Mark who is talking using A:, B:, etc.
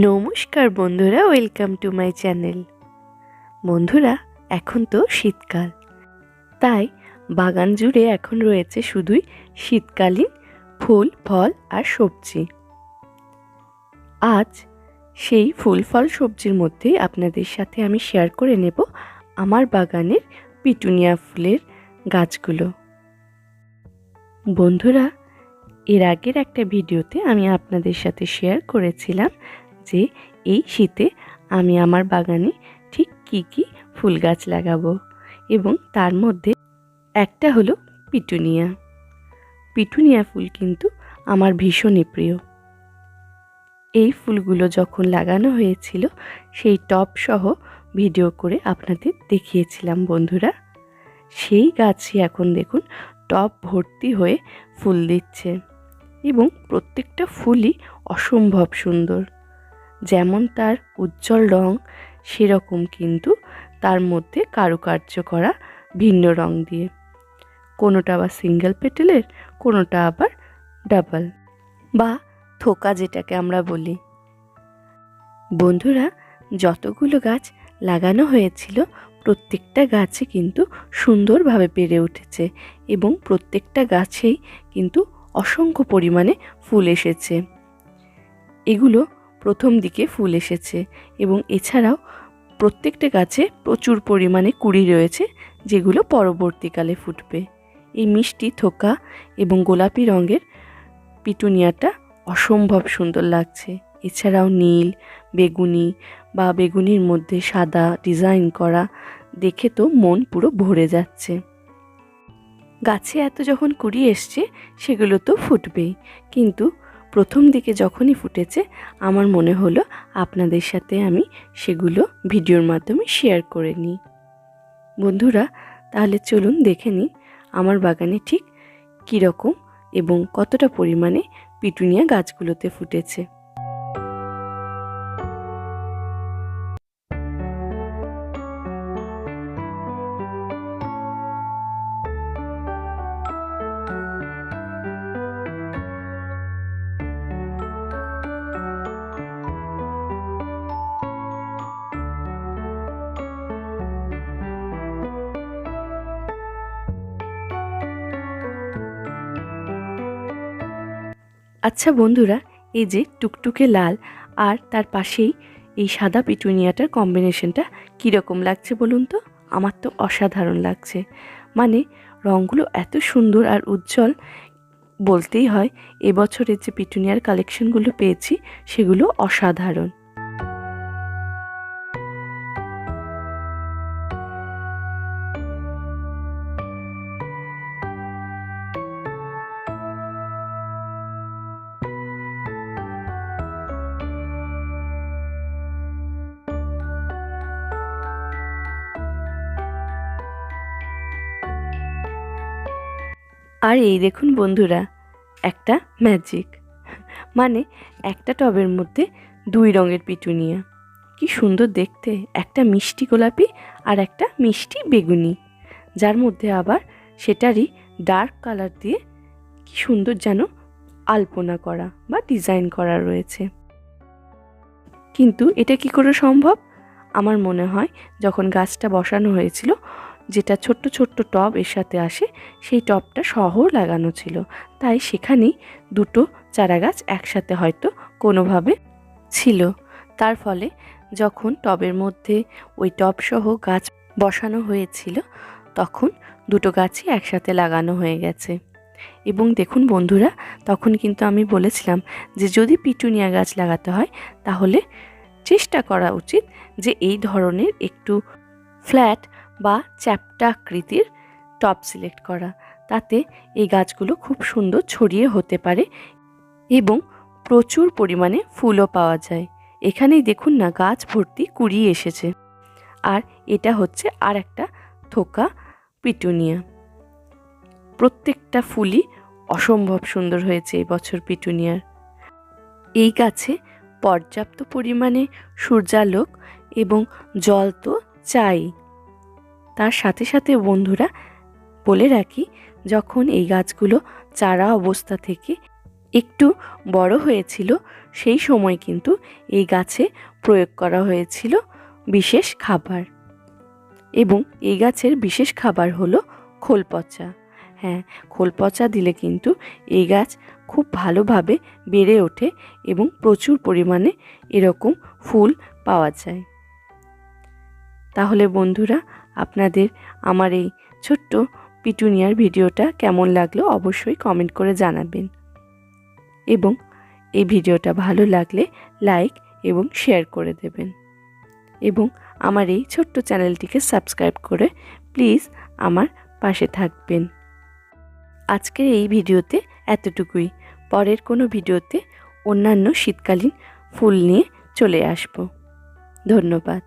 A: নমস্কার বন্ধুরা, welcome to my channel. বন্ধুরা, এখন তো শীতকাল, তাই বাগান জুড়ে এখন রয়েছে শুধুই শীতকালীন ফুল, ফল আর সবজি। আজ সেই ফুল, ফল, সবজির মধ্যেই আপনাদের সাথে আমি শেয়ার করে নেব আমার বাগানের পিটুনিয়া ফুলের গাছগুলো। বন্ধুরা, এর আগের একটা ভিডিওতে আমি আপনাদের সাথে শেয়ার করেছিলাম যে এই শীতে আমি আমার বাগানে ঠিক কী কী ফুল গাছ লাগাবো, এবং তার মধ্যে একটা হলো পিটুনিয়া। পিটুনিয়া ফুল কিন্তু আমার ভীষণই প্রিয়। এই ফুলগুলো যখন লাগানো হয়েছিল সেই টব সহ ভিডিও করে আপনাদের দেখিয়েছিলাম বন্ধুরা। সেই গাছই এখন দেখুন টব ভর্তি হয়ে ফুল দিচ্ছে, এবং প্রত্যেকটা ফুলই অসম্ভব সুন্দর। যেমন তার উজ্জ্বল রং, সেরকম কিন্তু তার মধ্যে কারুকার্য করা ভিন্ন রং দিয়ে। কোনোটা আবার সিঙ্গেল পেটেলের, কোনোটা আবার ডাবল বা থোকা যেটাকে আমরা বলি। বন্ধুরা, যতগুলো গাছ লাগানো হয়েছিল প্রত্যেকটা গাছে কিন্তু সুন্দরভাবে বেড়ে উঠেছে, এবং প্রত্যেকটা গাছেই কিন্তু অসংখ্য পরিমাণে ফুল এসেছে। এগুলো প্রথম দিকে ফুল এসেছে, এবং এছাড়াও প্রত্যেকটা গাছে প্রচুর পরিমাণে কুঁড়ি রয়েছে, যেগুলো পরবর্তীকালে ফুটবে। এই মিষ্টি থোকা এবং গোলাপি রঙের পিটুনিয়াটা অসম্ভব সুন্দর লাগছে। এছাড়াও নীল, বেগুনি বা বেগুনির মধ্যে সাদা ডিজাইন করা, দেখে তো মন পুরো ভরে যাচ্ছে। গাছে এত যখন কুঁড়ি এসছে সেগুলো তো ফুটবেই, কিন্তু প্রথম দিকে যখনই ফুটেছে আমার মনে হলো আপনাদের সাথে আমি সেগুলো ভিডিওর মাধ্যমে শেয়ার করে নিই। বন্ধুরা, তাহলে চলুন দেখে নিই আমার বাগানে ঠিক কীরকম এবং কতটা পরিমাণে পিটুনিয়া গাছগুলোতে ফুটেছে। আচ্ছা বন্ধুরা, এই যে টুকটুকে লাল আর তার পাশেই এই সাদা পিটুনিয়াটার কম্বিনেশনটা কীরকম লাগছে বলুন তো? আমার তো অসাধারণ লাগছে। মানে রঙগুলো এত সুন্দর আর উজ্জ্বল, বলতেই হয় এবছরের যে পিটুনিয়ার কালেকশনগুলো পেয়েছি সেগুলো অসাধারণ। আর এই দেখুন বন্ধুরা, একটা ম্যাজিক, মানে একটা টবের মধ্যে দুই রঙের পিটুনিয়া। কি সুন্দর দেখতে, একটা মিষ্টি গোলাপি আর একটা মিষ্টি বেগুনি, যার মধ্যে আবার সেটারই ডার্ক কালার দিয়ে কি সুন্দর যেন আলপনা করা বা ডিজাইন করা রয়েছে। কিন্তু এটা কি করে সম্ভব? আমার মনে হয় যখন গাছটা বসানো হয়েছিল, যেটা ছোট্ট ছোট্ট টব এর সাথে আসে, সেই টবটা সহ লাগানো ছিল, তাই সেখানেই দুটো চারা গাছ একসাথে হয়তো কোনোভাবে ছিল। তার ফলে যখন টবের মধ্যে ওই টব সহ গাছ বসানো হয়েছিল, তখন দুটো গাছই একসাথে লাগানো হয়ে গেছে। এবং দেখুন বন্ধুরা, তখন কিন্তু আমি বলেছিলাম যে যদি পিটুনিয়া গাছ লাগাতে হয় তাহলে চেষ্টা করা উচিত যে এই ধরনের একটু ফ্ল্যাট বা চ্যাপ্টা আকৃতির টব সিলেক্ট করা, তাতে এই গাছগুলো খুব সুন্দর ছড়িয়ে হতে পারে এবং প্রচুর পরিমাণে ফুলও পাওয়া যায়। এখানেই দেখুন না, গাছ ভর্তি কুঁড়ি এসেছে। আর এটা হচ্ছে আর একটা থোকা পিটুনিয়া। প্রত্যেকটা ফুলই অসম্ভব সুন্দর হয়েছে এই বছর পিটুনিয়ার। এই গাছে পর্যাপ্ত পরিমাণে সূর্যালোক এবং জল তো চাই। তার সাথে সাথে বন্ধুরা বলে রাখি, যখন এই গাছগুলো চারা অবস্থা থেকে একটু বড় হয়েছিল সেই সময় কিন্তু এই গাছে প্রয়োগ করা হয়েছিল বিশেষ খাবার, এবং এই গাছের বিশেষ খাবার হলো খোল পচা। হ্যাঁ, খোল পচা দিলে কিন্তু এই গাছ খুব ভালোভাবে বেড়ে ওঠে এবং প্রচুর পরিমাণে এরকম ফুল পাওয়া যায়। তাহলে বন্ধুরা, আপনাদের আমার এই ছোট্ট পিটুনিয়ার ভিডিওটা কেমন লাগলো অবশ্যই কমেন্ট করে জানাবেন, এবং এই ভিডিওটা ভালো লাগলে লাইক এবং শেয়ার করে দেবেন, এবং আমার এই ছোট্ট চ্যানেলটিকে সাবস্ক্রাইব করে প্লিজ আমার পাশে থাকবেন। আজকের এই ভিডিওতে এতটুকুই। পরের কোনো ভিডিওতে অন্যান্য শীতকালীন ফুল নিয়ে চলে আসব। ধন্যবাদ।